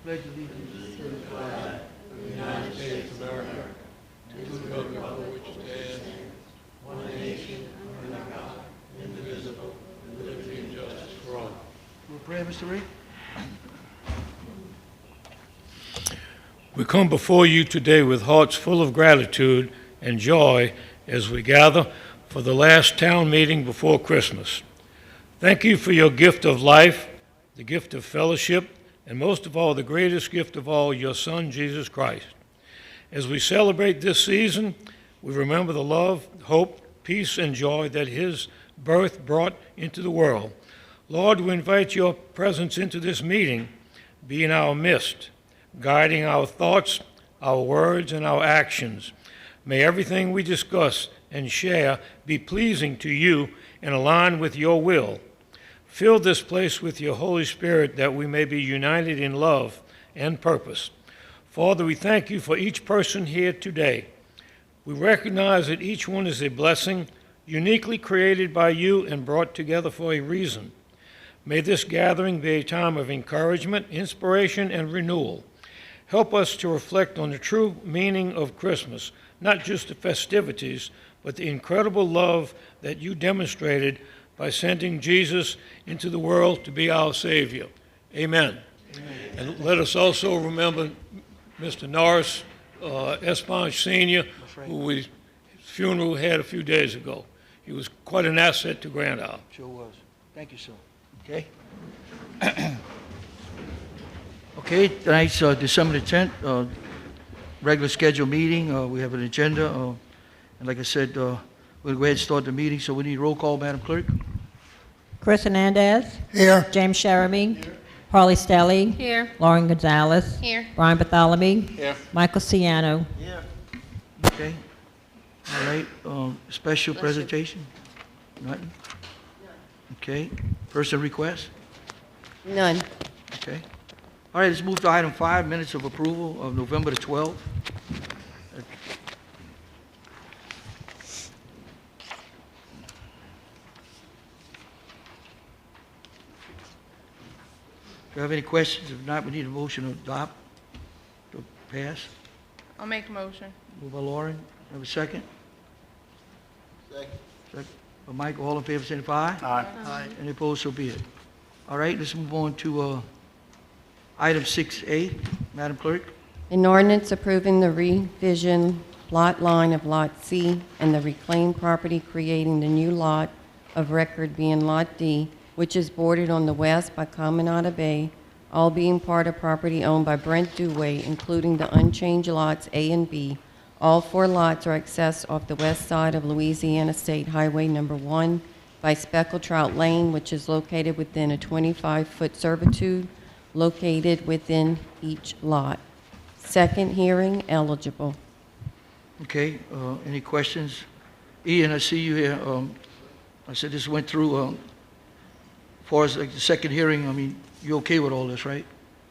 pledge allegiance to the flag of the United States of America, to the republic for which it stands, one nation, under God, indivisible, with liberty and justice for all. Will pray, Mr. Ray? We come before you today with hearts full of gratitude and joy as we gather for the last town meeting before Christmas. Thank you for your gift of life, the gift of fellowship, and most of all, the greatest gift of all, your Son, Jesus Christ. As we celebrate this season, we remember the love, hope, peace, and joy that his birth brought into the world. Lord, we invite your presence into this meeting, be in our midst, guiding our thoughts, our words, and our actions. May everything we discuss and share be pleasing to you and aligned with your will. Fill this place with your Holy Spirit that we may be united in love and purpose. Father, we thank you for each person here today. We recognize that each one is a blessing, uniquely created by you and brought together for a reason. May this gathering be a time of encouragement, inspiration, and renewal. Help us to reflect on the true meaning of Christmas, not just the festivities, but the incredible love that you demonstrated by sending Jesus into the world to be our Savior. Amen. Amen. And let us also remember Mr. Norris Esponge Sr., whose funeral we had a few days ago. He was quite an asset to Grand Isle. Sure was. Thank you, sir. Okay. Okay, tonight's December the 10th, regular scheduled meeting. We have an agenda. And like I said, we'll go ahead and start the meeting. So we need roll call, Madam Clerk. Chris Hernandez. Here. James Sheremy. Here. Harley Stelly. Here. Lauren Gonzalez. Here. Brian Bartholomew. Here. Michael Ciano. Here. Okay. All right. Special presentation? Nothing? Okay. Person request? None. Okay. All right, let's move to item 5, minutes of approval of November the 12th. Do you have any questions? If not, we need a motion to adopt, to pass. I'll make a motion. Moved by Lauren. Have a second? Second. Second by Michael. All in favor, signify. Aye. Aye. Any opposed, so be it. All right, let's move on to item 6A. Madam Clerk. An ordinance approving the revision lot line of Lot C and the reclaimed property creating the new lot of record being Lot D, which is bordered on the west by Caminada Bay, all being part of property owned by Brent Dewey, including the unchanged lots A and B. All 4 lots are accessed off the west side of Louisiana State Highway Number 1 by Speckled Trout Lane, which is located within a 25-foot servitude located within each lot. Second hearing eligible. Okay, any questions? Ian, I see you here. I said this went through, as far as like the second hearing, I mean, you okay with all this, right?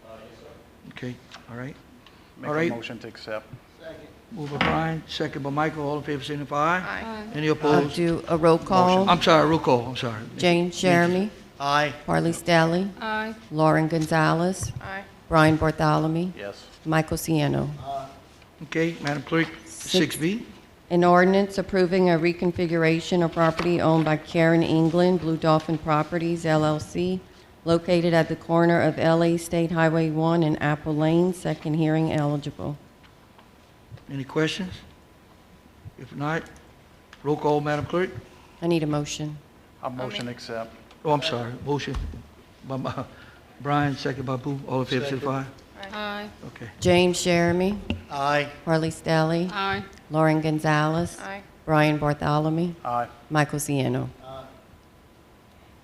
Yes, sir. Okay, all right. Make All right. a motion to accept. Second. Moved by Brian, second by Michael. All in favor, signify. Aye. Any I'll opposed? do a roll call. I'm sorry, roll call, I'm sorry. James Jeremy. Aye. Harley Stelly. Aye. Lauren Gonzalez. Aye. Brian Bartholomew. Yes. Michael Ciano. Okay, Madam Clerk, 6B. An ordinance approving a reconfiguration of property owned by Karen England, Blue Dolphin Properties, LLC, located at the corner of LA State Highway 1 and Apple Lane. Second hearing eligible. Any questions? If not, roll call, Madam Clerk. I need a motion. A motion to accept. Oh, I'm sorry, motion by Brian, second by Boo. All in favor, Second. signify. Aye. Okay. James Jeremy. Aye. Harley Stelly. Aye. Lauren Gonzalez. Aye. Brian Bartholomew. Aye. Michael Ciano.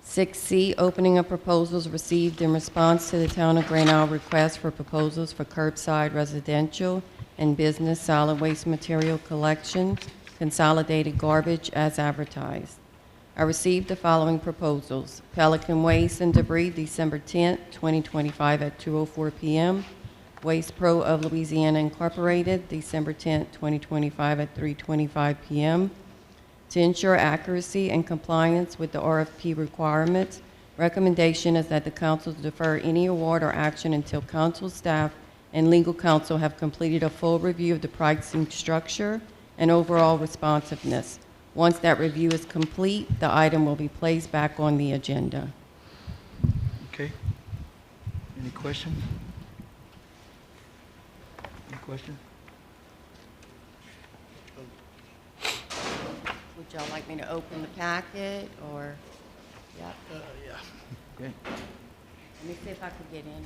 6C, opening of proposals received in response to the Town of Grand Isle request for proposals for curbside residential and business solid waste material collection, consolidated garbage as advertised. I received the following proposals. Pelican Waste and Debris, December 10th, 2025 at 2:04 p.m. Waste Pro of Louisiana Incorporated, December 10th, 2025 at 3:25 p.m. To ensure accuracy and compliance with the RFP requirements, Recommendation is that the council defer any award or action until council staff and legal counsel have completed a full review of the pricing structure and overall responsiveness. Once that review is complete, the item will be placed back on the agenda. Okay. Any questions? Any questions? Would y'all like me to open the packet, or? Yep. Okay. Let me see if I could get in.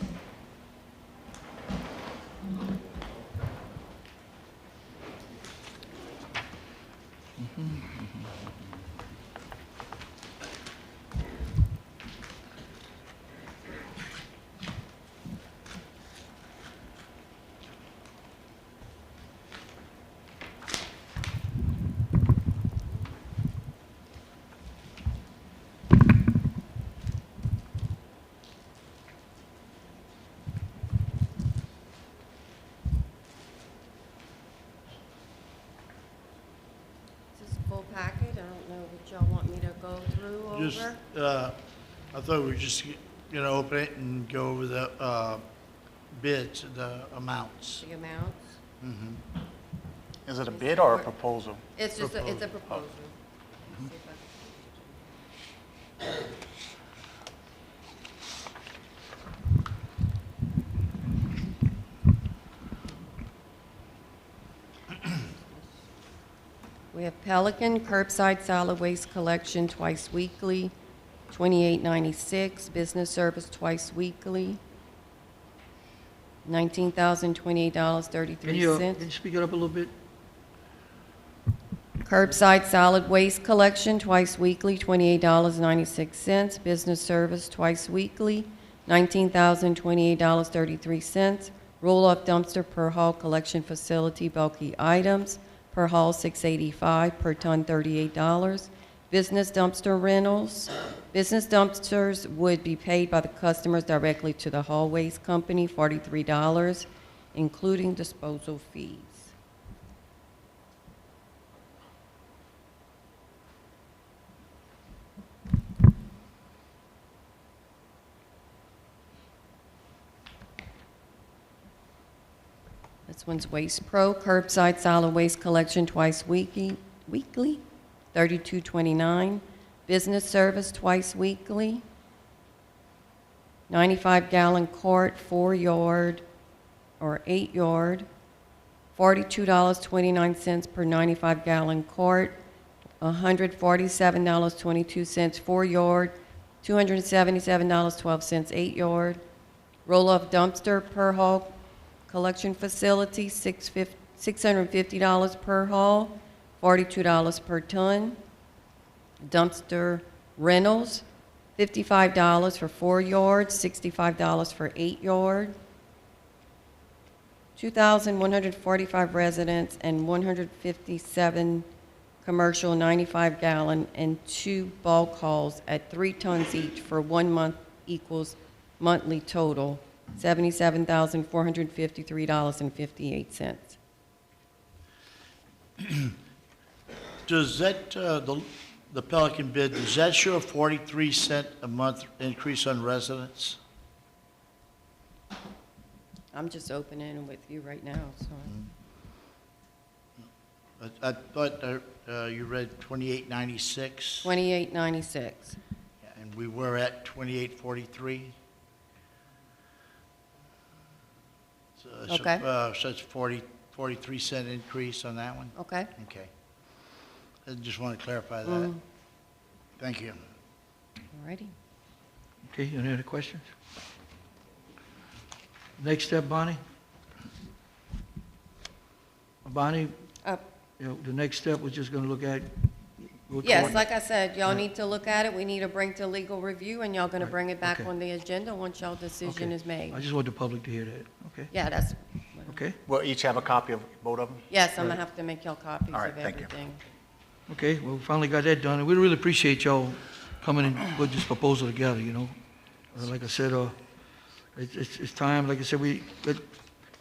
Is this a full packet? I don't know what y'all want me to go through over. Just, I thought we were just gonna open it and go over the bids, the amounts. The amounts? Is it a bid or a proposal? It's just, it's a proposal. See if I- We have Pelican curbside solid waste collection twice weekly, $28.96. Business service twice weekly, $19,028.33. Can you speak it up a little bit? Curbside solid waste collection twice weekly, $28.96. Business service twice weekly, $19,028.33. Roll-off dumpster per haul collection facility bulky items, per haul $6.85, per ton $38. Business dumpster rentals. Business dumpsters would be paid by the customers directly to the haul waste company, $43, including disposal fees. This one's Waste Pro, curbside solid waste collection twice weekly, $32.29. Business service twice weekly, 95-gallon quart, 4-yard or 8-yard, $42.29 per 95-gallon quart, $147.22 4-yard, $277.12 8-yard. Roll-off dumpster per haul collection facility, $650 per haul, $42 per ton. Dumpster rentals, $55 for 4 yards, $65 for 8 yard. 2,145 residents and 157 commercial 95-gallon and 2 bulk hauls at 3 tons each for 1 month equals monthly total, $77,453.58. Does that, the Pelican bid, does that show a 43-cent a month increase on residents? I'm just opening with you right now, so. I thought you read 28.96, $28.96. and we were at 28.43. Okay. So it's 43-cent increase on that one? Okay. Okay. I just want to clarify that. Mm. Thank you. All righty. Okay, any other questions? Next step, Bonnie? Bonnie, the next step, we're just gonna look at. Yes, like I said, y'all need to look at it. We need to bring to legal review, and y'all going to Right. bring it back Okay. on the agenda once y'all decision Okay. is made. I just want the public to hear that, okay? Yeah, that's, Okay, We'll each have a copy of both of them? yes, I'm going to have to make y'all copies All right, of thank you. everything. okay, well, we finally got that done, and we really appreciate y'all coming and put this proposal together, you know? Like I said, it's time, like I said,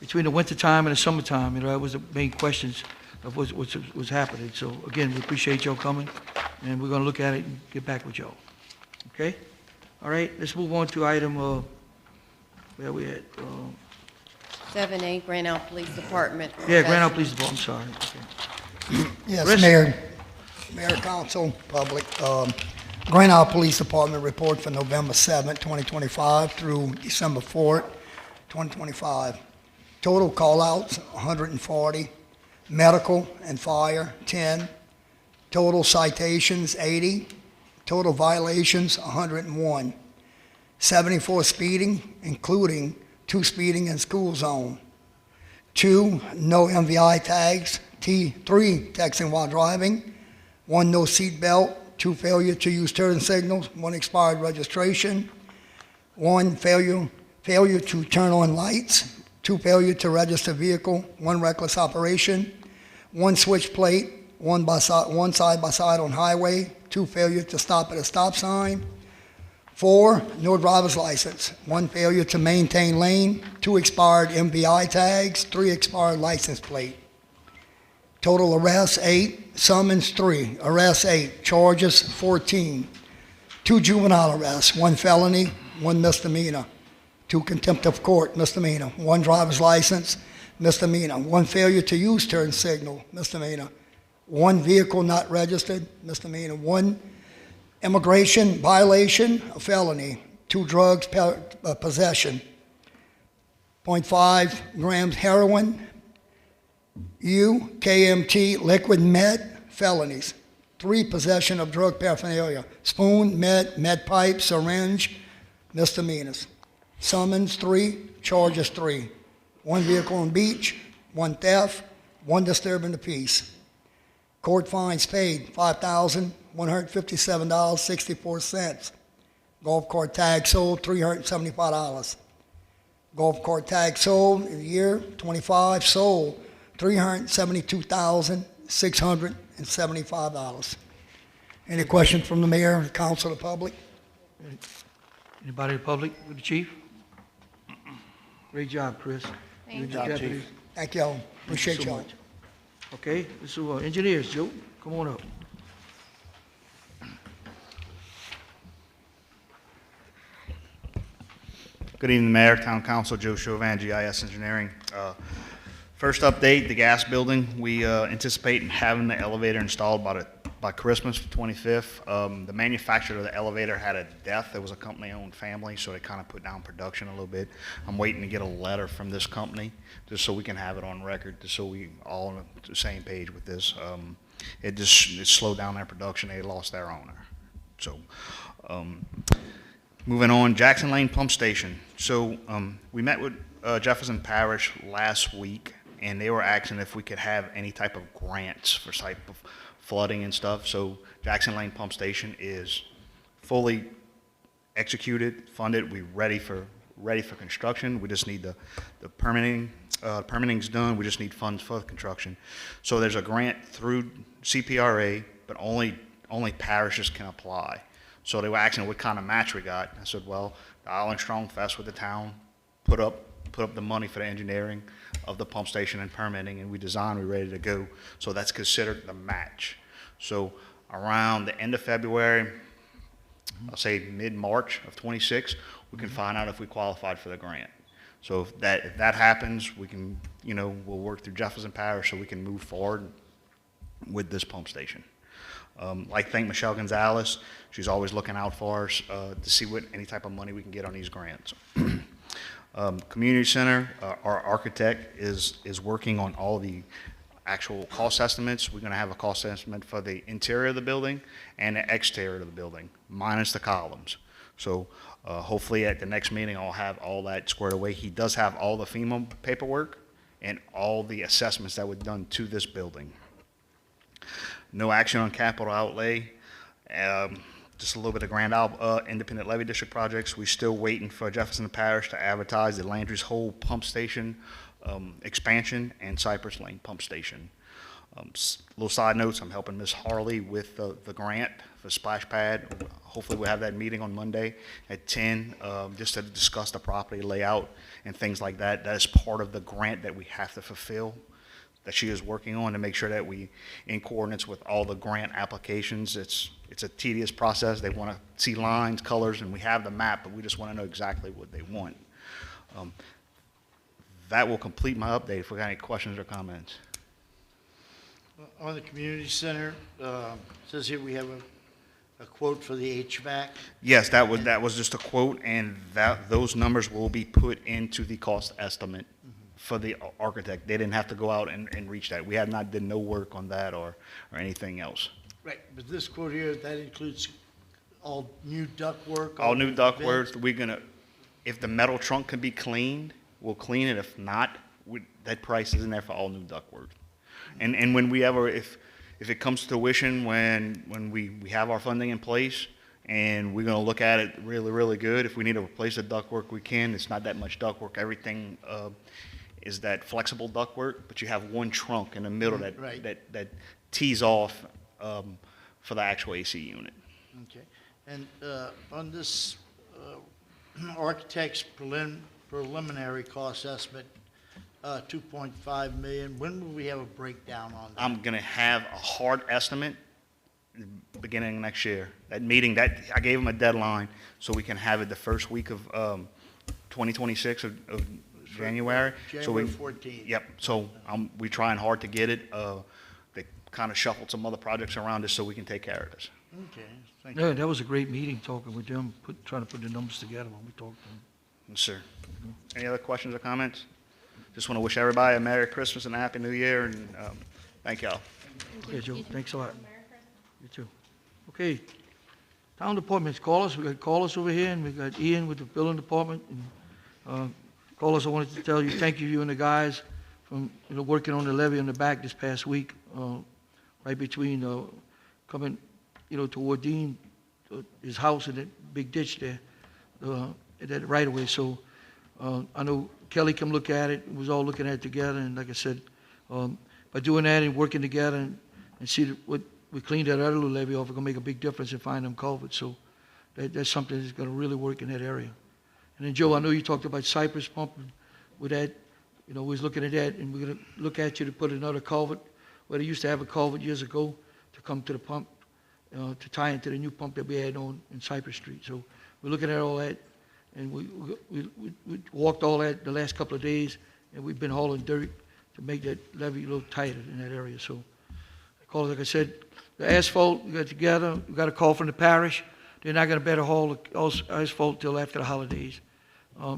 between the winter time and the summertime, you know, that was the main questions of what was happening. So again, we appreciate y'all coming, and we're gonna look at it and get back with y'all. Okay? All right, let's move on to item, where we at? 7A, Grand Isle Police Department. Yeah, Grand Isle Police Department, I'm sorry. Okay. Yes, Chris? Mayor, Council, public. Grand Isle Police Department report for November 7th, 2025 through December 4th, 2025. Total call-outs, 140. Medical and fire, 10. Total citations, 80. Total violations, 101. 74 speeding, including 2 speeding in school zone. 2 no MVI tags, 3 texting while driving, 1 no seat belt, 2 failure to use turn signals, 1 expired registration, 1 failure to turn on lights, 2 failure to register vehicle, 1 reckless operation, 1 switch plate, 1 side by side on highway, 2 failure to stop at a stop sign, 4 no driver's license, 1 failure to maintain lane, 2 expired MVI tags, 3 expired license plate. Total arrests, 8. Summons, 3. Arrests, 8. Charges, 14. 2 juvenile arrests, 1 felony, 1 misdemeanor. 2 contempt of court, misdemeanor. 1 driver's license, misdemeanor. 1 failure to use turn signal, misdemeanor. 1 vehicle not registered, misdemeanor. 1 immigration violation, a felony. 2 drugs possession. 0.5 grams heroin. KMT, liquid med, felonies. 3 possession of drug paraphernalia. Spoon, med pipe, syringe, misdemeanors. Summons, 3. Charges, 3. 1 vehicle on beach, 1 theft, 1 disturbing the peace. Court fines paid, $5,157.64. Golf cart tag sold, $375. Golf cart tag sold in the year 25 sold, $372,675. Any questions from the mayor, the council, the public? Anybody in the public with the chief? Great job, Chris. Thank Good you. job, deputy. Chief. Thank y'all. Thank you Appreciate so y'all. much. Okay, this is engineers, Joe, come on up. Good evening, Mayor, Town Council, Joe Chauvin, GIS Engineering. First update, the gas building. We anticipate having the elevator installed by Christmas, the 25th. The manufacturer of the elevator had a death. It was a company-owned family, so they kind of put down production a little bit. I'm waiting to get a letter from this company, just so we can have it on record, just so we all on the same page with this. It slowed down their production. They lost their owner. So, moving on, Jackson Lane Pump Station. So we met with Jefferson Parish last week, and they were asking if we could have any type of grants for type of flooding and stuff. So Jackson Lane Pump Station is fully executed, funded. We're ready for construction. We just need the permitting. Permitting's done. We just need funds for the construction. So there's a grant through CPRA, but only parishes can apply. So they were asking what kind of match we got. I said, well, the Island Strong Fest with the town put up the money for the engineering of the pump station and permitting, and we designed, we're ready to go. So that's considered the match. So around the end of February, I'll say mid-March of 26, we can find out if we qualified for the grant. So if that happens, we can, we'll work through Jefferson Parish so we can move forward with this pump station. Like thank Michelle Gonzalez. She's always looking out for us to see what any type of money we can get on these grants. Community Center, our architect is working on all the actual cost estimates. We're going to have a cost estimate for the interior of the building and the exterior of the building, minus the columns. So hopefully at the next meeting I'll have all that squared away. He does have all the FEMA paperwork and all the assessments that were done to this building. No action on capital outlay. Just a little bit of Grand Isle Independent Levy District projects. We're still waiting for Jefferson Parish to advertise the Landry's Hole Pump Station expansion and Cypress Lane Pump Station. Little side notes, I'm helping Miss Harley with the grant for Splash Pad. Hopefully we'll have that meeting on Monday at 10 just to discuss the property layout and things like that. That is part of the grant that we have to fulfill that she is working on to make sure that we, in coordinates with all the grant applications, it's a tedious process. They want to see lines, colors, and we have the map, but we just want to know exactly what they want. That will complete my update. If we got any questions or comments. On the community center, says here we have a quote for the HVAC. Yes, that was just a quote, and those numbers will be put into the cost estimate for the architect. They didn't have to go out and reach that. We have not did no work on that or anything else. Right, but this quote here, that includes all new ductwork? All new vent? ductwork, if the metal trunk can be cleaned, we'll clean it. If not, that price is in there for all new ductwork. And when if it comes to tuition, when we have our funding in place, and we're gonna look at it really, really good, if we need to replace the ductwork, we can. It's not that much ductwork. Everything is that flexible ductwork, but you have one trunk in the middle Right. that tees off for the actual AC unit. Okay, and on this architect's preliminary cost estimate, 2.5 million, when will we have a breakdown on that? I'm gonna have a hard estimate beginning of next year. That meeting, I gave them a deadline, so we can have it the first week of 2026 of January. So January 14th. Yep, so we trying hard to get it. They kind of shuffled some other projects around us so we can take care of this. Okay, thank you. Yeah, that was a great meeting, talking with them, trying to put the numbers together when we talked to them. Yes, sir. Any other questions or comments? Just want to wish everybody a Merry Christmas and a Happy New Year, and thank y'all. Okay, Joe, thanks a lot. You too. Okay, town departments, callers, we got callers over here, and we got Ian with the building department. And callers, I wanted to tell you, thank you and the guys from, working on the levee on the back this past week, right between, coming, toward Dean, his house and that big ditch there, that right away. So, I know Kelly come look at it, we was all looking at it together, and like I said, by doing that and working together and see what we cleaned that other little levee off, it's gonna make a big difference in finding them culverts. So that's something that's gonna really work in that area. And then Joe, I know you talked about Cypress pumping with that, we was looking at that, and we're gonna look at you to put another culvert, where they used to have a culvert years ago to come to the pump, to tie into the new pump that we had on in Cypress Street. So we're looking at all that, and we walked all that the last couple of days, and we've been hauling dirt to make that levee a little tighter in that area. So, like I said, the asphalt, we got together, we got a call from the parish. They're not gonna better haul the asphalt till after the holidays.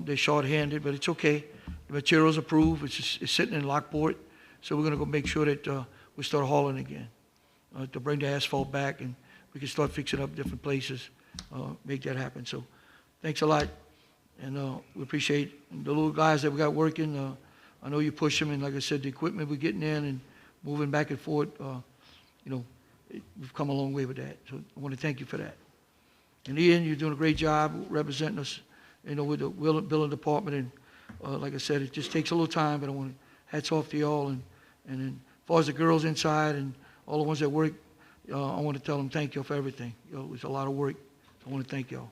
They're short-handed, but it's okay. The material's approved, it's sitting in Lockport, so we're gonna go make sure that we start hauling again, to bring the asphalt back, and we can start fixing up different places, make that happen. So, thanks a lot, and we appreciate the little guys that we got working. I know you push them, and like I said, the equipment we're getting in and moving back and forth, we've come a long way with that. So I want to thank you for that. And Ian, you're doing a great job representing us, with the building department. And like I said, it just takes a little time, but I want to hats off to y'all. And then as far as the girls inside and all the ones that work, I want to tell them thank you for everything. It was a lot of work. So I want to thank y'all.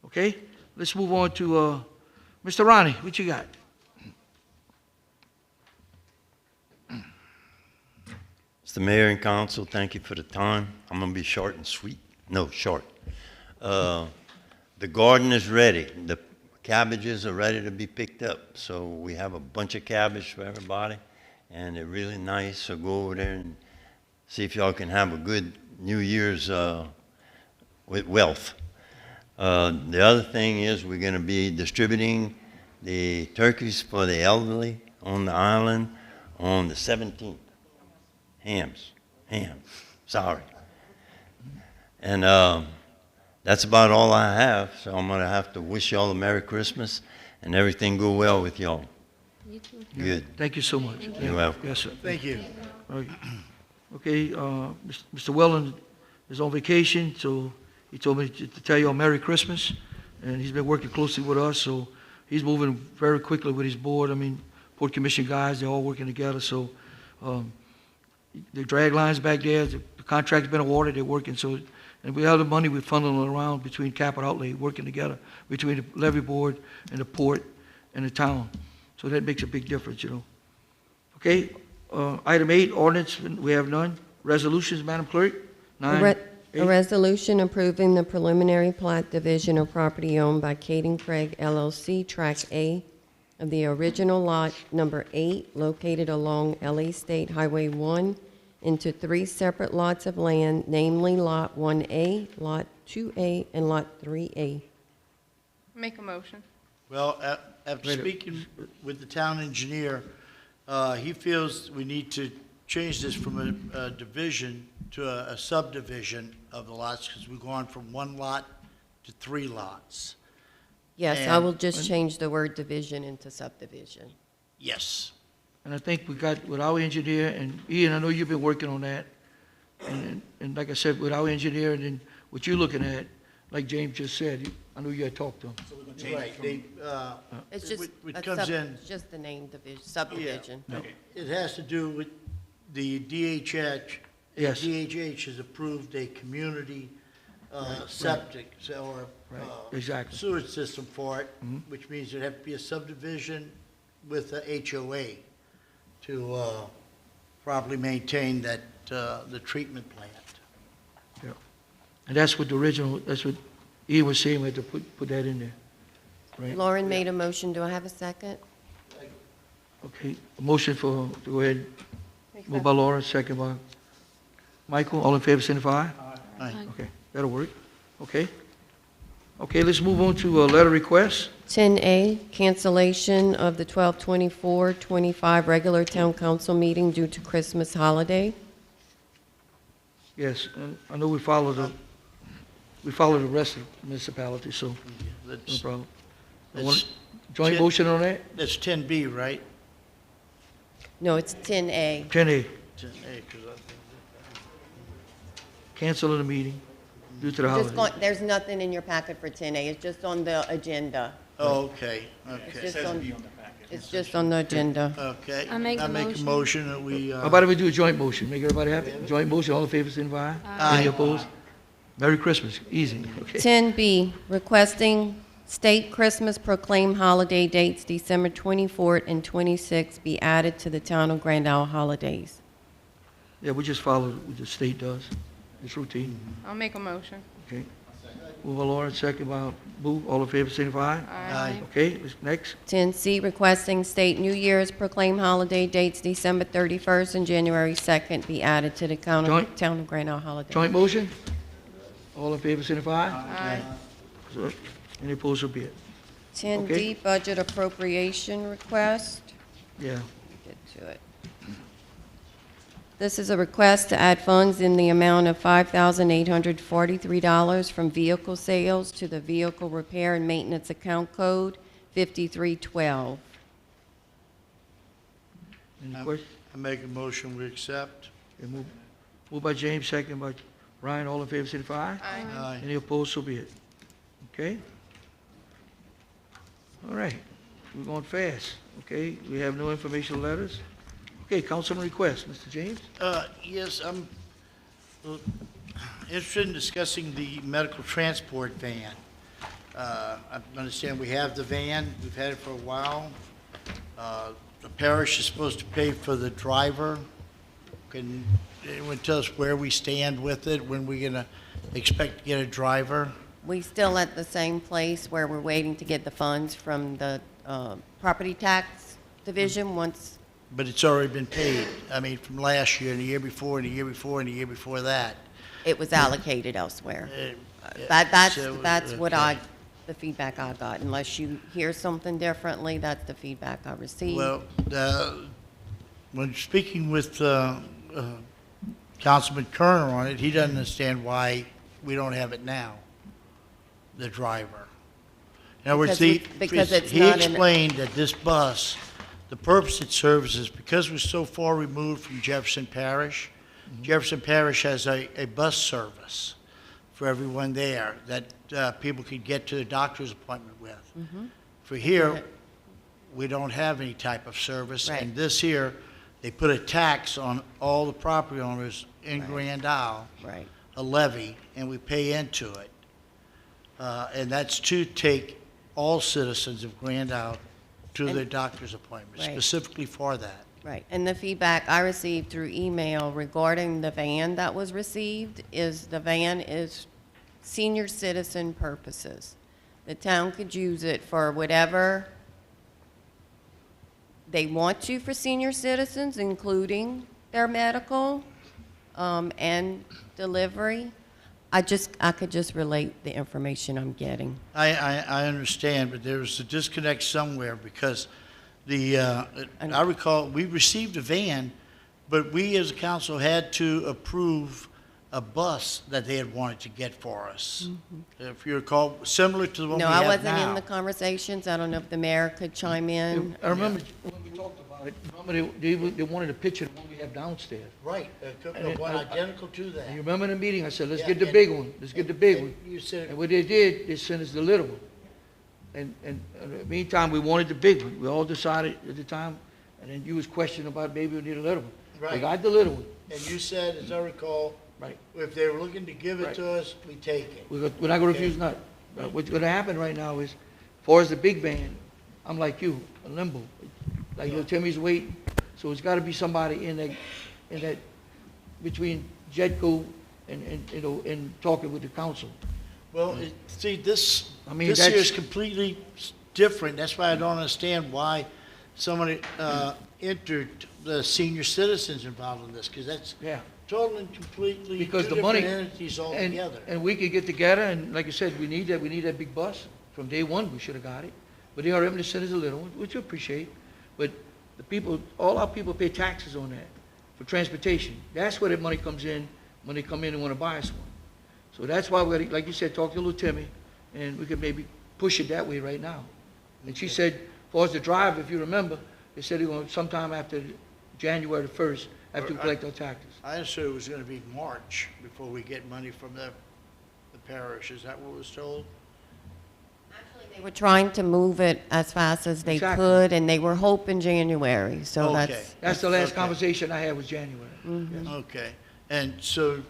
Okay, let's move on to Mr. Ronnie. What you got? Mr. Mayor and Council, thank you for the time. I'm going to be short and sweet. No, short. The garden is ready. The cabbages are ready to be picked up. So we have a bunch of cabbage for everybody, and they're really nice. So go over there and see if y'all can have a good New Year's with wealth. The other thing is we're going to be distributing the turkeys for the elderly on the island on the 17th. Ham, sorry. And that's about all I have, so I'm going to have to wish y'all a Merry Christmas and everything go well with y'all. You too. Good. Thank you so much. You're welcome. Yes, sir. Thank you. All right. Okay, Mr. Welland is on vacation, so he told me to tell you all Merry Christmas, and he's been working closely with us, so he's moving very quickly with his board. I mean, Port Commission guys, they're all working together, so the drag lines back there, the contract's been awarded, they're working, so, and we have the money, we're funneling around between capital outlay, working together between the levee board and the port and the town. So that makes a big difference, Okay, Item 8, ordinance, we have none. Resolutions, Madam Clerk? A 9, re- A 8. resolution approving the preliminary plat division of property owned by Caden Craig LLC, Track A of the original lot number 8, located along LA State Highway 1, into 3 separate lots of land, namely Lot 1A, Lot 2A, and Lot 3A. Make a motion. Well, after Wait a- speaking with the town engineer, he feels we need to change this from a division to a subdivision of the lots, because we've gone from 1 lot to 3 lots. Yes, I will And- just change the word division into subdivision. Yes. And I think we got with our engineer, and Ian, I know you've been working on that. And like I said, with our engineer, and then what you're looking at, like James just said, I know you had talked to him. Right, It's just, it comes in, just the name division, subdivision. it has to do with the DHH. Yes. DHH has approved a community septic, or Right, exactly. sewage system for it, Mhm. which means there'd have to be a subdivision with a HOA to properly maintain that, the treatment plant. And that's what the original, that's what Ian was saying, we had to put that in there. Right? Lauren made a motion. Do I have a second? Okay, a motion for, to go ahead, Make moved that- by Laura, second by Michael, all in favor, signify. Aye. Okay, that'll work. Okay. Okay, let's move on to a letter request. 10A, cancellation of the 12/24/25 regular town council meeting due to Christmas holiday. Yes, and I know we follow the rest of the municipalities, so no That's, problem. that's, Want Joint Jen- motion on that? that's 10B, right? No, it's 10A. 10A, 10A, 'cause cancel the meeting due to the Just holiday. there's nothing in your packet for 10A. It's just on the agenda. okay, It's okay, just on, it's just on the agenda. okay. I make a a motion. motion that we, How about if we do a joint motion, make everybody happy? Joint motion, all in favor, signify. Any opposed? Merry Christmas, easy, okay. 10B, requesting state Christmas proclaimed holiday dates December 24th and 26th be added to the town of Grand Isle holidays. Yeah, we just follow what the state does, it's routine, I'll make a motion. okay? Move by Laura, second by Boo, all in favor, signify. Aye. Okay, next, 10C, requesting state New Year's proclaimed holiday dates December 31st and January 2nd be added to the town of Grand Isle holidays. joint motion? All in favor, signify. Aye. So, any opposed, so be it. 10D, budget appropriation request. Yeah, Get to it. This is a request to add funds in the amount of $5,843 from vehicle sales to the vehicle repair and maintenance account code 5312. any questions? I make a motion we accept. Okay, move by James, second by Ryan, all in favor, signify. Aye. Aye. Any opposed, so be it. Okay? All right, we're going fast, okay? We have no informational letters. Okay, councilman request, Mr. James? Yes, I'm interested in discussing the medical transport van. I understand we have the van, we've had it for a while. The parish is supposed to pay for the driver. Can anyone tell us where we stand with it, when we're gonna expect to get a driver? We still at the same place where we're waiting to get the funds from the property tax division once, But it's already been paid, I mean, from last year, and the year before, and the year before, and the year before that. it was allocated elsewhere. Yeah, That's so, what okay. the feedback I got. Unless you hear something differently, that's the feedback I received. Well, when speaking with Councilman Kerner on it, he doesn't understand why we don't have it now, the driver. In other words, Because it's he not in- explained that this bus, the purpose it serves is because we're so far removed from Jefferson Parish, Jefferson Parish has a bus service for everyone there that people could get to the doctor's appointment with. For here, we don't have any type of service. Right. And this here, they put a tax on all the property owners in Right. Grand Isle, Right. a levy, and we pay into it. And that's to take all citizens of Grand Isle to And- their doctor's appointment, Right. specifically for that. Right, and the feedback I received through email regarding the van that was received is the van is senior citizen purposes. The town could use it for whatever they want to for senior citizens, including their medical and delivery. I could just relate the information I'm getting. I understand, but there's a disconnect somewhere because I recall, we received a van, but we as a council had to approve a bus that they had wanted to get for us. If you recall, similar to the one we No, have I wasn't in now. the conversations. I don't know if the mayor could chime in. I remember when we talked about it, remember they wanted a picture of the one we have downstairs. Right, one identical to that. And you remember in the meeting, I said, let's Yeah, get the and- big one, let's get the big And one. you said, And what they did, they sent us the little one. And in the meantime, we wanted the big one. We all decided at the time, and then you was questioning about maybe we need a little one. We Right. got the little one. and you said, as I recall, Right. if they were looking to give it Right. to us, we take it. We're not gonna refuse nothing. But what's gonna happen right now is, as far as the big van, I'm like you, a limbo. Like, Timmy's waiting, so it's gotta be somebody in that, between Jedco and talking with the council. Well, see, this I mean, year that's- is completely different. That's why I don't understand why somebody entered the senior citizens involved in this, because that's Yeah. totally and completely two Because the different money, entities and, altogether. and we could get together, and like I said, we need that big bus. From day one, we should have got it. But they are able to send us a little one, which we appreciate. But the people, all our people pay taxes on that for transportation. That's where the money comes in when they come in and want to buy us one. So that's why we, like you said, talk to little Timmy, and we could maybe push it that way right now. And she said, as far as the drive, if you remember, they said they're going sometime after January the 1st, after we collect our taxes. I assumed it was going to be March before we get money from the parish. Is that what was told? They were trying to move it as fast as they Exactly. could, and they were hoping January, so Okay. that's. That's the last Okay. conversation I had was January. Yes. Okay. And so,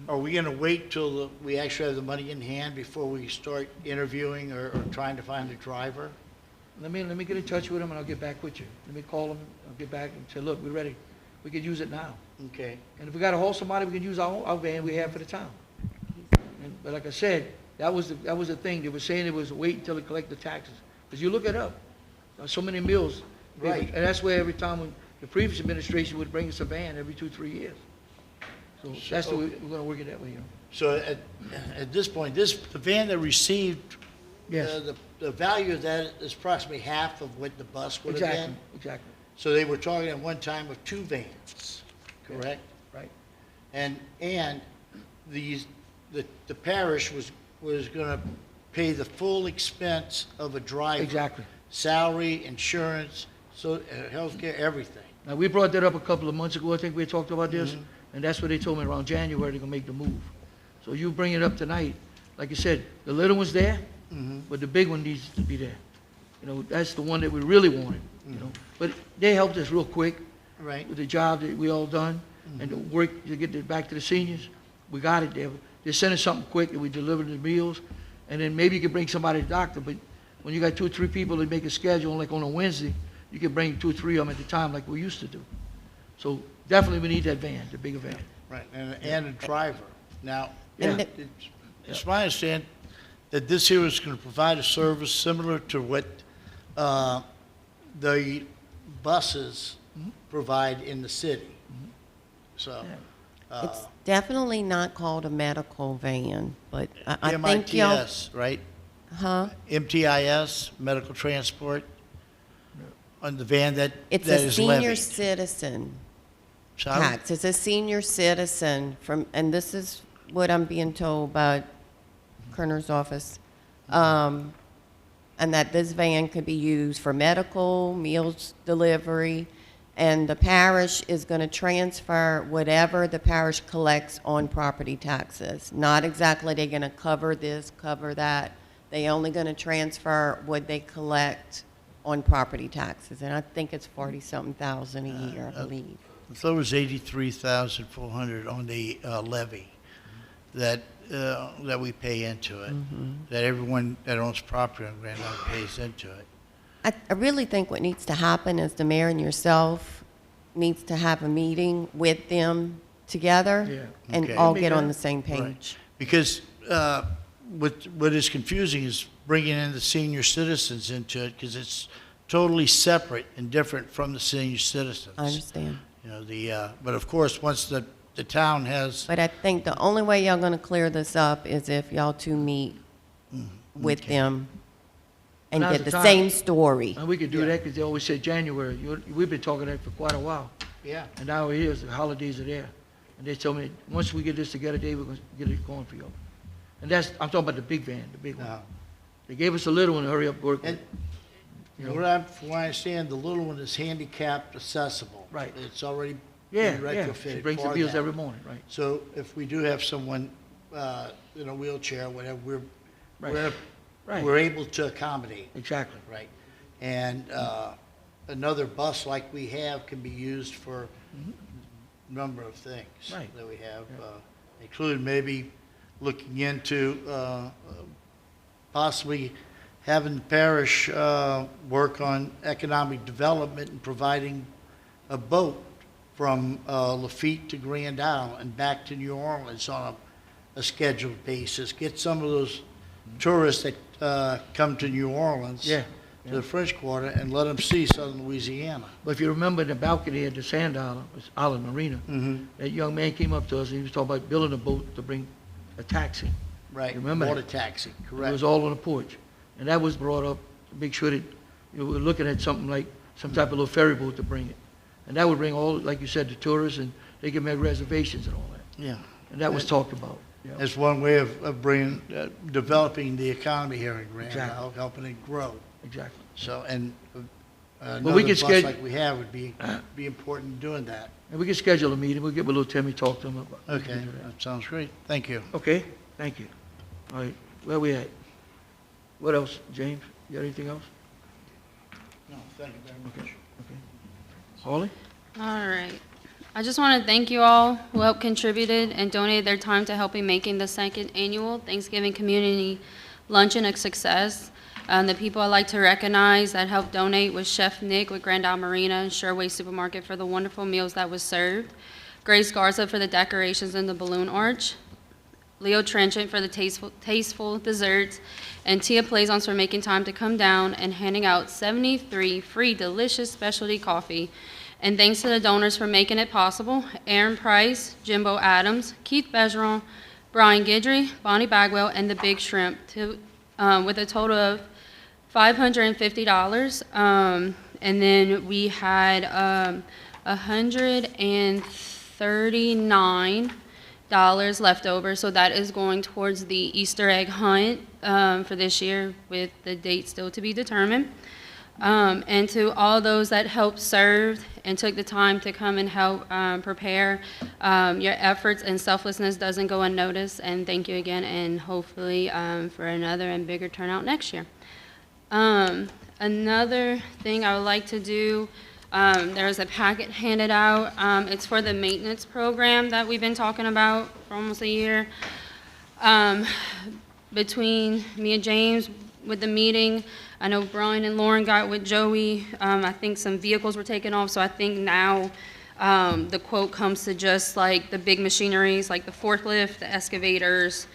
are we going to wait till we actually have the money in hand before we start interviewing or trying to find a driver? Let me get in touch with him, and I'll get back with you. Let me call him, I'll get back and say, look, we're ready. We could use it now. Okay. And if we gotta haul somebody, we can use our van we have for the town. But like I said, that was the thing. They were saying it was wait until they collect the taxes. Because you look it up, so many mills. Right. And that's where every time when the previous administration would bring us a van every 2-3 years. So that's the way, we're gonna work it that way, you know. So at this point, the van that received, Yes, the value of that is approximately half of what the bus would have exactly, been? exactly, So they were talking at one time of two vans, correct? right. And the parish was going to pay the full expense of a driver. Exactly. Salary, insurance, healthcare, everything. Now, we brought that up a couple of months ago, I think we had talked about this, and that's what they told me around January, they're gonna make the move. So you bring it up tonight, like I said, the little one's there, but the big one needs to be there. You know, that's the one that we really wanted, you know. But they helped us real quick Right. with the job that we all done, and the work to get it back to the seniors. We got it there. They sent us something quick, and we delivered the meals, and then maybe you could bring somebody to the doctor, but when you got 2 or 3 people that make a schedule, like on a Wednesday, you can bring 2 or 3 of them at a time like we used to do. So definitely we need that van, the bigger van. Right, and a driver. Now, Yeah. it's my understanding that this here is going to provide a service similar to what the buses provide in the city. So, It's definitely not called a medical van, but I think y'all. MITS, right? Huh? MTIS, medical transport, on the van that It's that a is senior levied. citizen Sorry? tax. It's a senior citizen and this is what I'm being told by Kerner's office. And that this van could be used for medical, meals delivery, and the parish is going to transfer whatever the parish collects on property taxes. Not exactly they're going to cover this, cover that. They only going to transfer what they collect on property taxes, and I think it's 40-something thousand a year, I believe. So it was 83,400 on the levy that we pay into it, that everyone that owns property on Grand Island pays into it. I really think what needs to happen is the mayor and yourself needs to have a meeting with them together Yeah. and Okay. all Make get on that- the same Right. page. Because what is confusing is bringing in the senior citizens into it, because it's totally separate and different from the senior citizens. I understand. You know, but of course, once the town has, But I think the only way y'all gonna clear this up is if y'all two meet with okay. them and Now's get the the time. same story. And we could do that because they always say January. We've been talking that for quite a while. yeah, And now it is, the holidays are there. And they told me, once we get this together, Dave, we're gonna get it going for you. And I'm talking about the big van, the big one. no. They gave us a little one to hurry up work with. And You know. from what I understand, the little one is handicapped accessible. Right. It's already Yeah, been yeah. retrofitted She brings the for meals that. every morning, right? So if we do have someone in a wheelchair, whatever, Right. Right. we're able to accommodate, Exactly. right? And another bus like we have can be used for a number of things Right. that we have, including maybe looking into possibly having the parish work on economic development and providing a boat from Lafitte to Grand Isle and back to New Orleans on a scheduled basis. Get some of those tourists that come to New Orleans, Yeah, to the French Quarter, and let them see southern Louisiana. But if you remember the balcony at the Sand Island Marina, that young man came up to us and he was talking about building a boat to bring a taxi. Right, You remember that? water taxi, It correct. was all on the porch. And that was brought up to make sure that, we're looking at something like, some type of little ferry boat to bring it. And that would bring all, like you said, the tourists, and they can make reservations and all that. Yeah, And that was talked about. Yeah. that's one way of bringing, developing the economy here in Grand Exactly. Isle, helping it grow. Exactly. So, and we another can bus sched- like we have would be important in doing that. And we can schedule a meeting. We'll get with little Timmy, talk to him about. we can Okay, do that. that sounds great. Thank you. Okay, thank you. All right, where we at? What else, James? You got anything else? No, thank you very much. Okay. Harley? All right. I just want to thank you all who helped contributed and donated their time to helping making the second annual Thanksgiving Community Luncheon a success. The people I'd like to recognize that helped donate was Chef Nick with Grand Isle Marina and Sherway Supermarket for the wonderful meals that was served, Grace Garza for the decorations in the balloon arch, Leo Trenchant for the tasteful desserts, and Tia Plaisance for making time to come down and handing out 73 free delicious specialty coffee. And thanks to the donors for making it possible, Aaron Price, Jimbo Adams, Keith Bergeron, Brian Guidry, Bonnie Bagwell, and the Big Shrimp, with a total of $550. And then we had $139 left over, so that is going towards the Easter egg hunt for this year, with the date still to be determined. And to all those that helped serve and took the time to come and help prepare, your efforts and selflessness doesn't go unnoticed, and thank you again, and hopefully for another and bigger turnout next year. Another thing I would like to do, there's a packet handed out. It's for the maintenance program that we've been talking about for almost a year. Between me and James with the meeting, I know Brian and Lauren got with Joey. I think some vehicles were taken off, so I think now the quote comes to just like the big machineries, like the forklift, the excavators,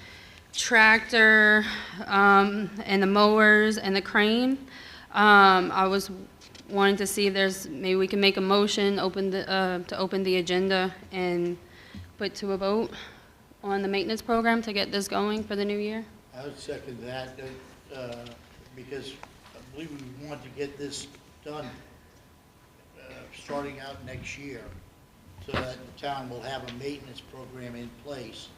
tractor, and the mowers and the crane. I was wanting to see if maybe we can make a motion, to open the agenda and put to a vote on the maintenance program to get this going for the new year. I would second that, because I believe we want to get this done starting out next year, so that the town will have a maintenance program in place.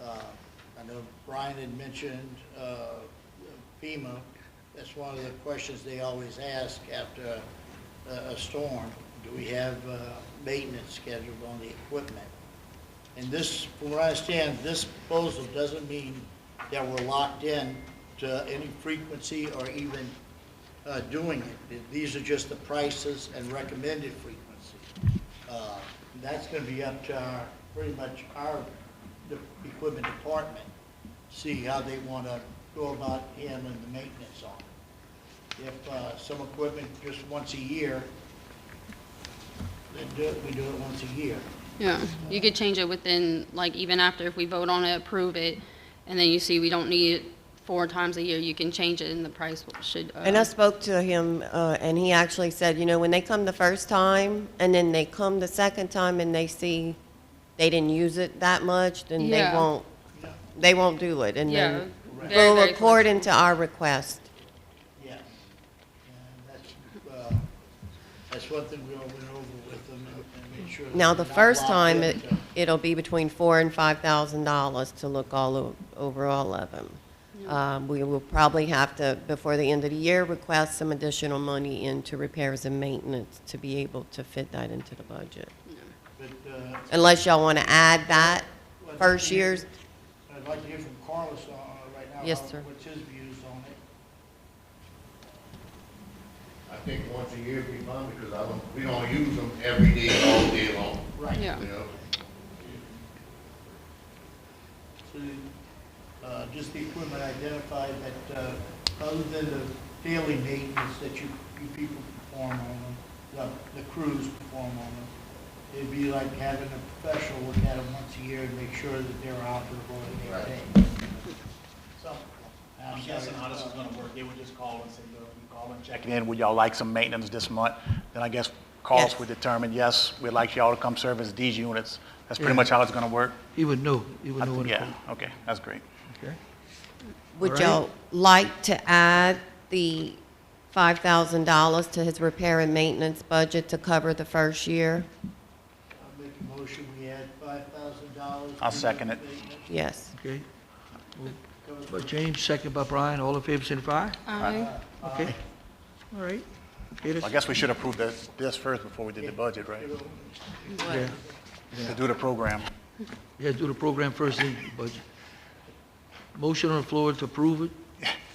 I know Brian had mentioned FEMA. That's one of the questions they always ask after a storm. Do we have maintenance scheduled on the equipment? And this, from what I understand, this proposal doesn't mean that we're locked in to any frequency or even doing it. These are just the prices and recommended frequency. That's going to be up to pretty much the equipment department, see how they want to go about handling the maintenance on it. if some equipment just once a year, then we do it once a year. Yeah, you could change it within, like, even after if we vote on it, approve it, and then you see we don't need it 4 times a year, you can change it and the price should. And I spoke to him, and he actually said, you know, when they come the first time, and then they come the second time and they see they didn't use it that much, then Yeah. they won't do it. And Yeah, then very, go very according to our request. Yes. And that's one thing we all went over with them and made sure. that Now, the they're not first locked time, into- it'll be between $4,000 and $5,000 to look over all of them. We will probably have to, before the end of the year, request some additional money into repairs and maintenance to be able to fit that into the budget. But, Unless y'all want to add that first year's, I'd like to hear from Carlos right now. Yes, sir. What's his views on it? I think once a year would be fine, because we don't use them every day, all day long, Right. Yeah. you know? So, just the equipment identified that, other than the daily maintenance that you people perform on them, the crews perform on them, it'd be like having a professional look at them once a year and make sure that they're operable and maintained. So, I'm guessing how this is gonna work, they would just call and say, look, we call and check in, would y'all like some maintenance this month? Then I guess Carlos Yes. would determine, yes, we'd like y'all to come service these units. That's pretty Yeah. much how it's gonna work? He would know, when to Yeah, put okay, that's great. it, okay? would All right. y'all like to add the $5,000 to his repair and maintenance budget to cover the first year? I'll make a motion, we add $5,000. I'll second it. Yes. Okay. Moved by James, second by Brian, all in favor, signify. Aye. Okay, all right. Okay, I that's- guess we should approve this first before we did the budget, right? yeah. To do the program. Yeah, do the program first, then the budget. Motion on the floor to approve it,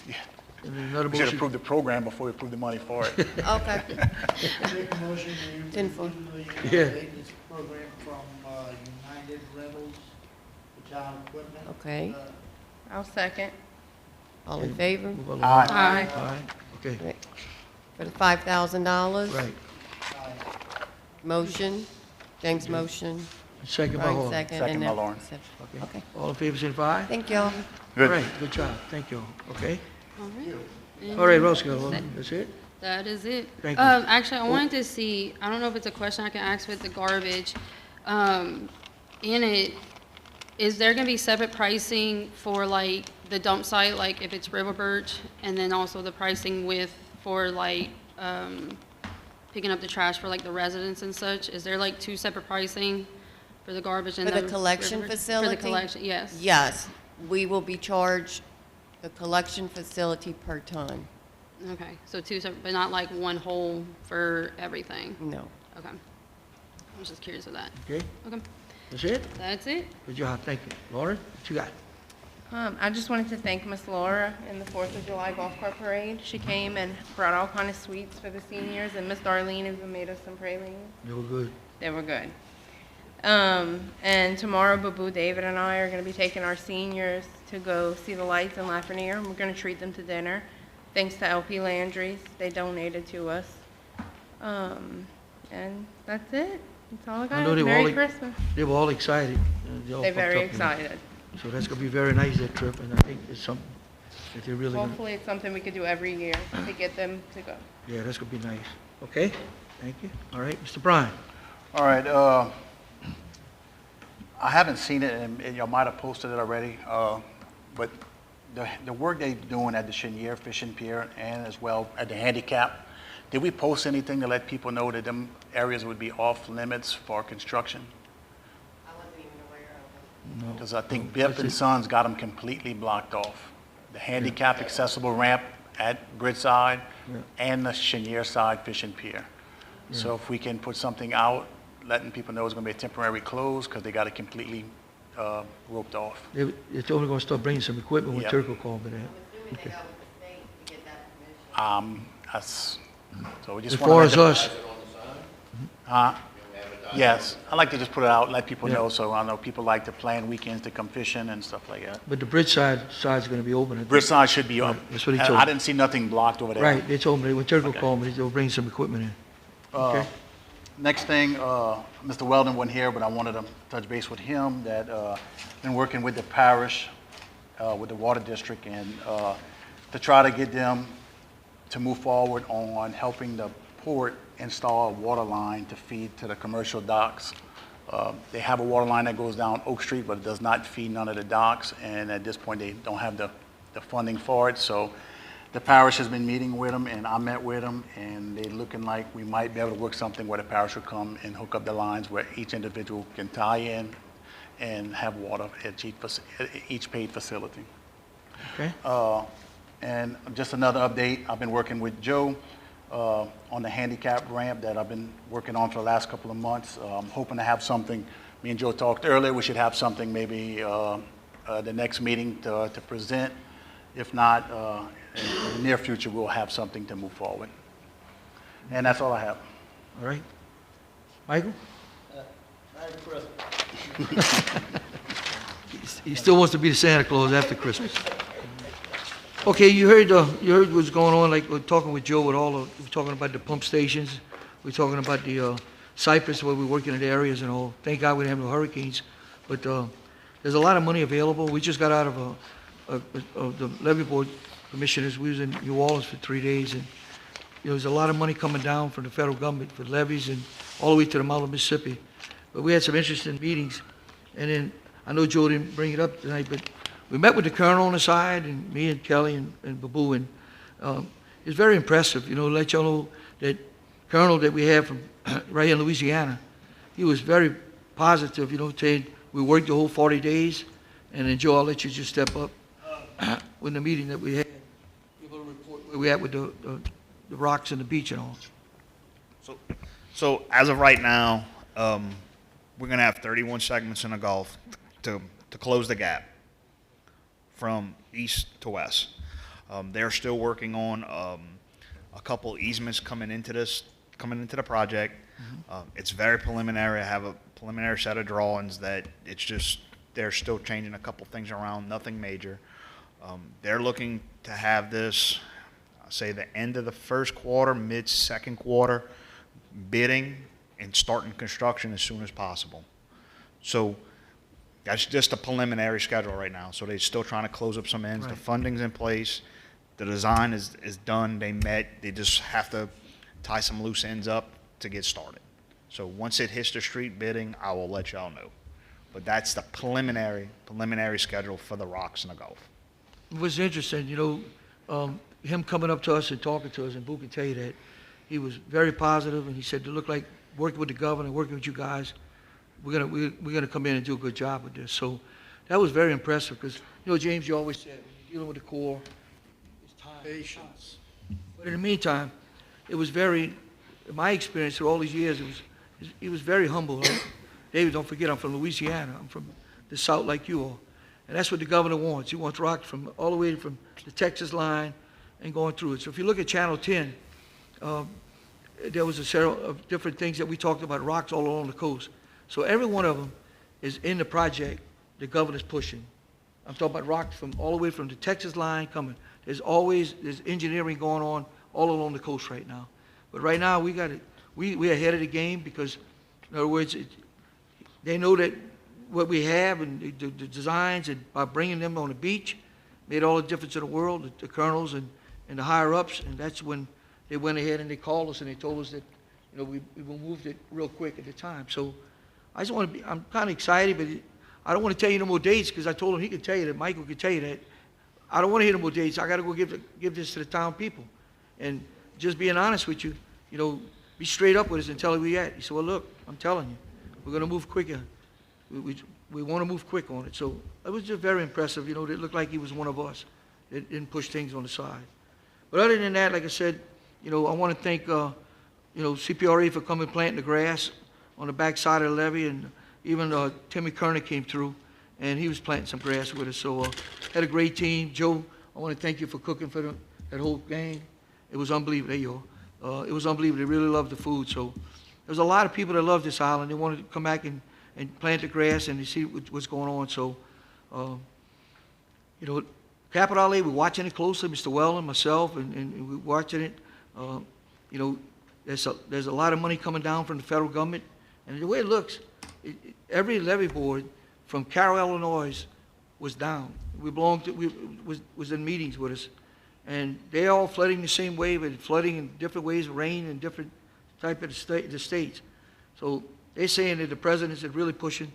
Yeah. and then another We should motion. approve the program before we approve the money for it. Okay. Make a motion to Tenfold. remove the Yeah. maintenance program from United Rentals for town equipment. Okay. Uh, I'll second. All in favor? Move along. Aye. Aye. All right, okay, Right. For the $5,000? right. Motion, James motion, Second by Brian Hall. second. Second and by then- Lauren. Okay. All in favor, signify. Thank y'all. All Good. right, good job, thank you, okay? All right. All right, Roscoe, that's it? That is it. Thank you. Actually, I wanted to see, I don't know if it's a question I can ask with the garbage. In it, is there gonna be separate pricing for like the dump site, like if it's River Birch? And then also the pricing for like, picking up the trash for like the residents and such? Is there like 2 separate pricing for the garbage and For the? the collection River Birch? facility? For the collection, yes. Yes, we will be charged the collection facility per ton. Okay, so 2 separate, but not like one whole for everything? No. Okay. I was just curious of that. Okay, Okay, that's it? that's it. Good job, thank you. Lauren, what you got? I just wanted to thank Miss Laura in the 4th of July golf cart parade. She came and brought all kind of sweets for the seniors, and Miss Darlene even made us some pralines. You were good. They were good. And tomorrow, Babu, David, and I are going to be taking our seniors to go see the lights in Lafreniere, and we're going to treat them to dinner. Thanks to LP Landry's, they donated to us. And that's it. That's all I I know got. they were Merry all- Christmas. They were all excited. They all They're pumped very up, you know. excited. So that's gonna be very nice, that trip, and I think it's something that they're really gonna, Hopefully, it's something we could do every year to get them to go. yeah, that's gonna be nice. Okay, thank you. All right, Mr. Bryan. All right, I haven't seen it, and y'all might have posted it already, but the work they're doing at the Cheniere Fishing Pier and as well at the handicap, did we post anything to let people know that them areas would be off limits for construction? I wasn't even aware of it. No. Because I think No, Bipp that's and it. Sons got them completely blocked off. The handicap accessible ramp at Bridgeside Yeah. and the Cheniere side fishing pier. So if we can put something out, letting people know it's going to be a temporary close because they got it completely roped off. They told me they're gonna start bringing some equipment when Yep. Turco called me that. I'm assuming they got with the state to get that permission. That's, so we just As want to. far as us, Huh? Yes, I like to just put it out, let people Yeah. know, so I know people like to plan weekends to come fishing and stuff like that. But the bridge side's gonna be open. I think. Bridge side should be up. That's what he And told I me. didn't see nothing blocked over there. Right, they told me, when Turco Okay. called me, they'll bring some equipment in. Okay? Next thing, Mr. Weldon wasn't here, but I wanted to touch base with him, that, been working with the parish, with the water district, and, to try to get them to move forward on helping the port install a water line to feed to the commercial docks. They have a water line that goes down Oak Street, but it does not feed none of the docks, and at this point, they don't have the funding for it, so the parish has been meeting with them, and I met with them, and they're looking like we might be able to work something where the parish will come and hook up the lines where each individual can tie in and have water at each paid facility. Okay? And just another update, I've been working with Joe on the handicap ramp that I've been working on for the last couple of months. I'm hoping to have something, me and Joe talked earlier, we should have something maybe the next meeting to present. If not, in the near future, we'll have something to move forward. And that's all I have. All right? Michael? He still wants to be the Santa Claus after Christmas. Okay, you heard what's going on, like, we're talking with Joe with we're talking about the pump stations, we're talking about the Cypress, where we're working in the areas and all. Thank God we didn't have no hurricanes, but there's a lot of money available. We just got out of the levy board commissioners. We was in New Orleans for 3 days, and there's a lot of money coming down from the federal government for levies and all the way to the mouth of Mississippi. But we had some interesting meetings, and then I know Joe didn't bring it up tonight, but we met with the colonel on the side, and me and Kelly and Babu, and it's very impressive, let y'all know that colonel that we have from right here in Louisiana, he was very positive, saying we worked the whole 40 days, and then Joe, I'll let you just step up with the meeting that we had, give a little report where we at with the rocks and the beach and all. So as of right now, we're going to have 31 segments in the Gulf to close the gap from east to west. They're still working on a couple easements coming into the project. It's very preliminary. I have a preliminary set of drawings that they're still changing a couple things around, nothing major. They're looking to have this, say, the end of the first quarter, mid-second quarter, bidding and starting construction as soon as possible. So that's just a preliminary schedule right now. So they're still trying to close up some ends. Right. The funding's in place. The design is done. They met. They just have to tie some loose ends up to get started. So once it hits the street bidding, I will let y'all know. But that's the preliminary schedule for the rocks in the Gulf. It was interesting, him coming up to us and talking to us, and Boo can tell you that he was very positive, and he said, "To look like working with the governor, working with you guys, we're gonna come in and do a good job with this." So that was very impressive, because James, you always said when you're dealing with the Corps, it's time. Patience. But in the meantime, it was in my experience through all these years, he was very humble. Like, David, don't forget, I'm from Louisiana. I'm from the South like you are. And that's what the governor wants. He wants rock from all the way from the Texas line and going through it. So if you look at Channel 10, there was a several of different things that we talked about, rocks all along the coast. So every one of them is in the project the governor's pushing. I'm talking about rocks from all the way from the Texas line coming. There's engineering going on all along the coast right now. But right now, we're ahead of the game, because, in other words, they know that what we have and the designs, and by bringing them on the beach, made all the difference in the world, the colonels and the higher-ups, and that's when they went ahead and they called us and they told us that, we moved it real quick at the time. So I just I'm kind of excited, but I don't want to tell you no more dates, because I told him he could tell you that, Michael could tell you that. I don't want to hear no more dates. I got to go give this to the town people. And just being honest with you, be straight up with us and tell him where we at. He said, "Well, look, I'm telling you, we're going to move quicker. We want to move quick on it." So it was just very impressive. It looked like he was one of us. It didn't push things on the side. But other than that, like I said, I want to thank, CPRA for coming planting the grass on the back side of the levee, and even Timmy Kerner came through, and he was planting some grass with us. So had a great team. Joe, I want to thank you for cooking for that whole gang. It was unbelievable. There you are. It was unbelievable. They really loved the food. So there's a lot of people that love this island. They want to come back and plant the grass and to see what's going on. So, you know, Capital Outlay, we're watching it closely, Mr. Wellen, myself, and we're watching it. You know, there's a lot of money coming down from the federal government, and the way it looks, every levy board from Carroll, Illinois, was down. Was in meetings with us, and they're all flooding the same way, but flooding in different ways, rain in different type of the states. So they're saying that the president is really pushing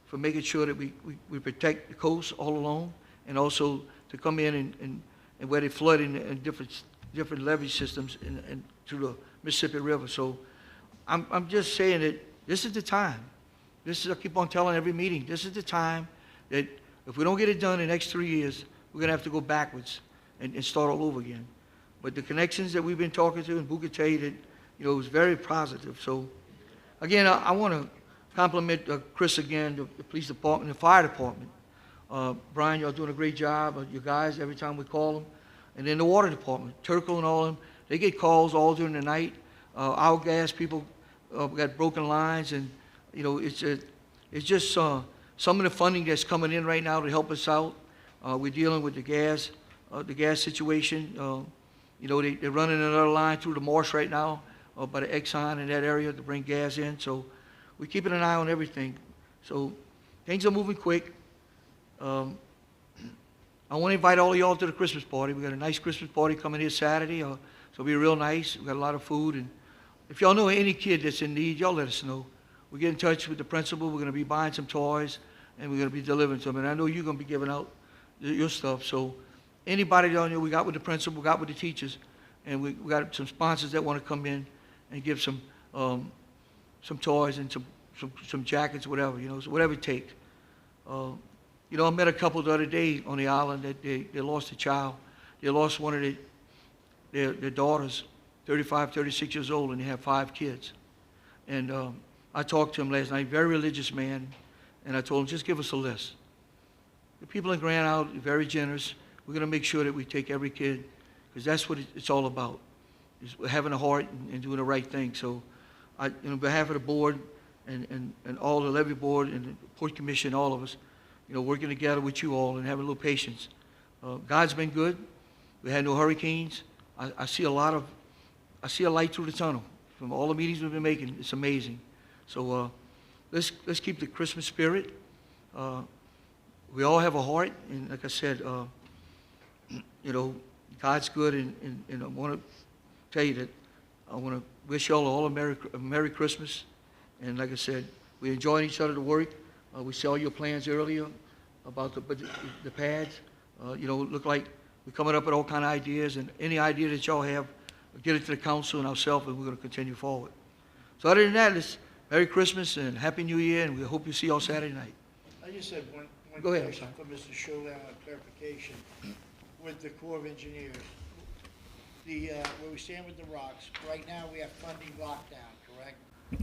for making sure that we protect the coast all along, and also to come in and where they flood in different levee systems and through the Mississippi River. So I'm just saying that this is the time. I keep on telling every meeting, this is the time that if we don't get it done in the next 3 years, we're going to have to go backwards and start all over again. But the connections that we've been talking to, and Boo could tell you that, you know, it was very positive. So, again, I want to compliment Chris again, the police department, the fire department. Brian, y'all doing a great job, you guys, every time we call them. And then the water department, Turkle and all of them, they get calls all during the night. Our gas people got broken lines, and, you know, it's just some of the funding that's coming in right now to help us out. We're dealing with the gas situation. You know, they're running another line through the marsh right now by the Exxon in that area to bring gas in. So we're keeping an eye on everything. So things are moving quick. I want to invite all of y'all to the Christmas party. We got a nice Christmas party coming here Saturday, so it'll be real nice. We got a lot of food, and if y'all know any kid that's in need, y'all let us know. We get in touch with the principal. We're going to be buying some toys, and we're going to be delivering to them. And I know you're going to be giving out your stuff. So anybody down here, we got with the principal, we got with the teachers, and we got some sponsors that want to come in and give some toys and some jackets, whatever, you know, so whatever it takes. You know, I met a couple the other day on the island that they lost a child. They lost one of their daughters, 35, 36 years old, and they have 5 kids. And I talked to him last night, very religious man, and I told him, just give us a list. The people in Grand Isle are very generous. We're going to make sure that we take every kid, because that's what it's all about, is having a heart and doing the right thing. So on behalf of the board and all the levy board and the Port Commission, all of us, you know, working together with you all and having a little patience. God's been good. We had no hurricanes. I see a light through the tunnel from all the meetings we've been making. It's amazing. So let's keep the Christmas spirit. We all have a heart, and like I said, you know, God's good, and I want to tell you that I want to wish y'all all a Merry Christmas. And like I said, we're enjoying each other to work. We saw your plans earlier about the pads. You know, look like we're coming up with all kind of ideas, and any idea that y'all have, get it to the council and ourselves, and we're going to continue forward. So other than that, it's Merry Christmas and Happy New Year, and we hope you see y'all Saturday night. I just had one Go ahead, question for Mr. Shuler, a clarification. With the Corps of Engineers, where we stand with the rocks, right now we have funding lockdown, correct?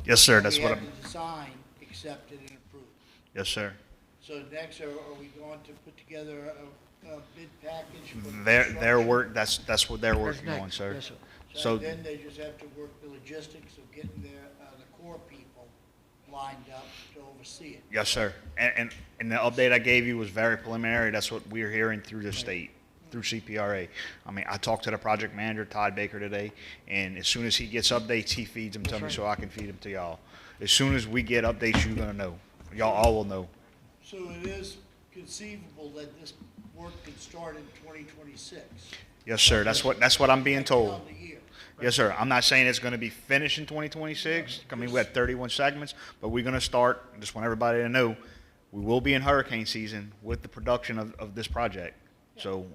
Yes, sir, that's what We I'm, have the design accepted and approved. yes, sir. So next, are we going to put together a bid package for the Their construction? work, that's what they're That's working on, next. sir. Yes, sir. So So, then they just have to work the logistics of getting the Corps people lined up to oversee it. yes, sir. And the update I gave you was very preliminary. That's what we're hearing through the state, through CPRA. I mean, I talked to the project manager, Todd Baker, today, and as soon as he gets updates, he feeds them to me so I can feed them to y'all. As soon as we get updates, you're gonna know. Y'all all will know. So it is conceivable that this work could start in 2026? Yes, sir. That's what I'm being told. Calendar year. Yes, sir. I'm not saying it's gonna be finished in 2026. I mean, we had 31 segments, but we're gonna start, just want everybody to know, we will be in hurricane season with the production of this project. So,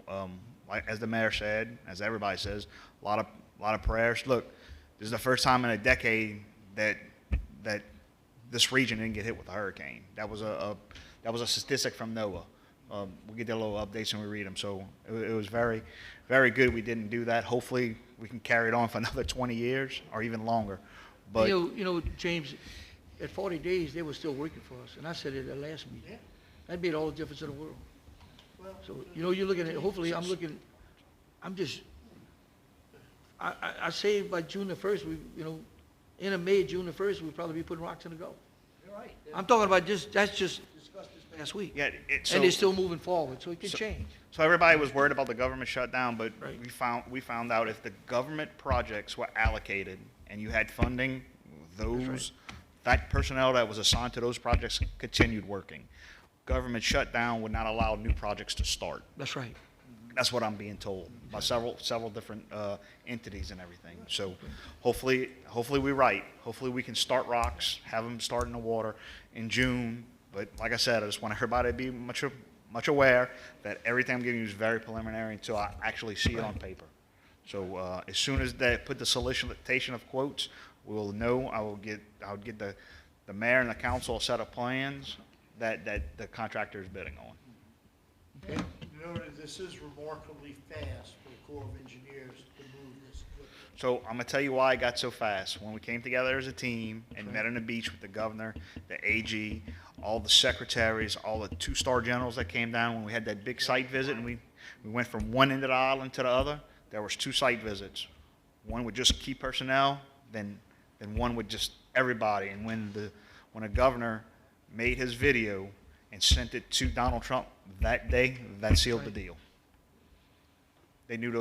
like, as the mayor said, as everybody says, a lot of prayers. Look, this is the first time in a decade that this region didn't get hit with a hurricane. That was a statistic from NOAA. We get their little updates and we read them. So it was very, very good we didn't do that. Hopefully we can carry it on for another 20 years or even longer. But You know, James, at 40 days, they were still working for us, and I said it at the last meeting. Yeah. That made all the difference in the world. Well, So, you know, you're looking at, hopefully, I say by June the 1st, end of May, June the 1st, we'll probably be putting rocks in the Gulf. You're right. I'm talking about that's just discussed this past week. Yeah, And they're still moving forward, so it can change. So everybody was worried about the government shutdown, but Right. we found out if the government projects were allocated and you had funding, that personnel that was assigned to those projects continued working. Government shutdown would not allow new projects to start. That's right. That's what I'm being told by several different entities and everything. So hopefully we're right. Hopefully we can start rocks, have them start in the water in June. But like I said, I just want everybody to be much aware that everything I'm giving you is very preliminary until I actually see it on paper. So as soon as they put the solicitation of quotes, we'll know. I'll get the mayor and the council a set of plans that the contractor is bidding on. Okay. You know, this is remarkably fast for the Corps of Engineers to move this equipment. So I'm gonna tell you why it got so fast. When we came together as a team and met on the beach with the governor, the AG, all the secretaries, all the two-star generals that came down when we had that big site visit, and we went from one end of the island to the other. There was 2 site visits. One with just key personnel, then one with just everybody. And when a governor made his video and sent it to Donald Trump that day, that sealed the deal. They knew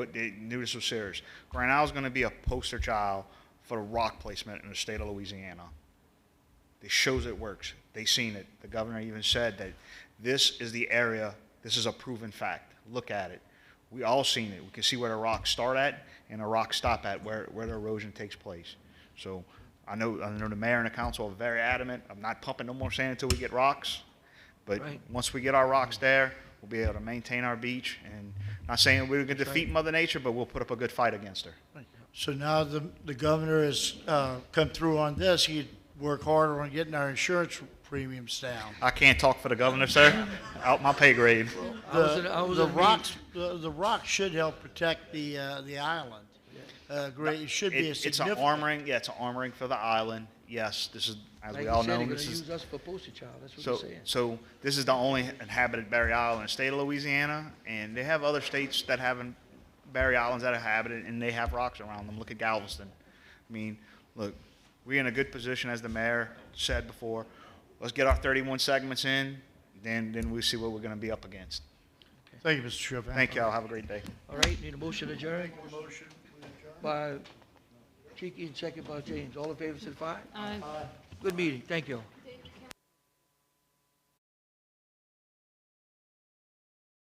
this was serious. Grand Isle is going to be a poster child for the rock placement in the state of Louisiana. It shows it works. They seen it. The governor even said that this is the area, this is a proven fact. Look at it. We all seen it. We can see where the rocks start at and the rocks stop at, where the erosion takes place. So I know the mayor and the council are very adamant. I'm not pumping no more sand until we get rocks. But Right. once we get our rocks there, we'll be able to maintain our beach. And not saying we're going to defeat Mother Nature, but we'll put up a good fight against her. So now the governor has come through on this, he'd work harder on getting our insurance premiums down. I can't talk for the governor, sir. Out my pay grade. The rocks should help protect the island. It should be a It's an significant. armoring, yeah, it's an armoring for the island. Yes, this is, as Like we you all said, know, they're gonna this is, use us for poster child, that's what so, they're saying. so this is the only inhabited barrier island in the state of Louisiana, and they have other states that have barrier islands that are inhabited, and they have rocks around them. Look at Galveston. I mean, look, we're in a good position, as the mayor said before. Let's get our 31 segments in, then we'll see what we're gonna be up against. Thank you, Mr. Chairman. Thank y'all. Have a great day. All right, need a motion to adjourn Motion. by Cheeky and second by James. All in favor, say aye. Aye. Good meeting, thank you all.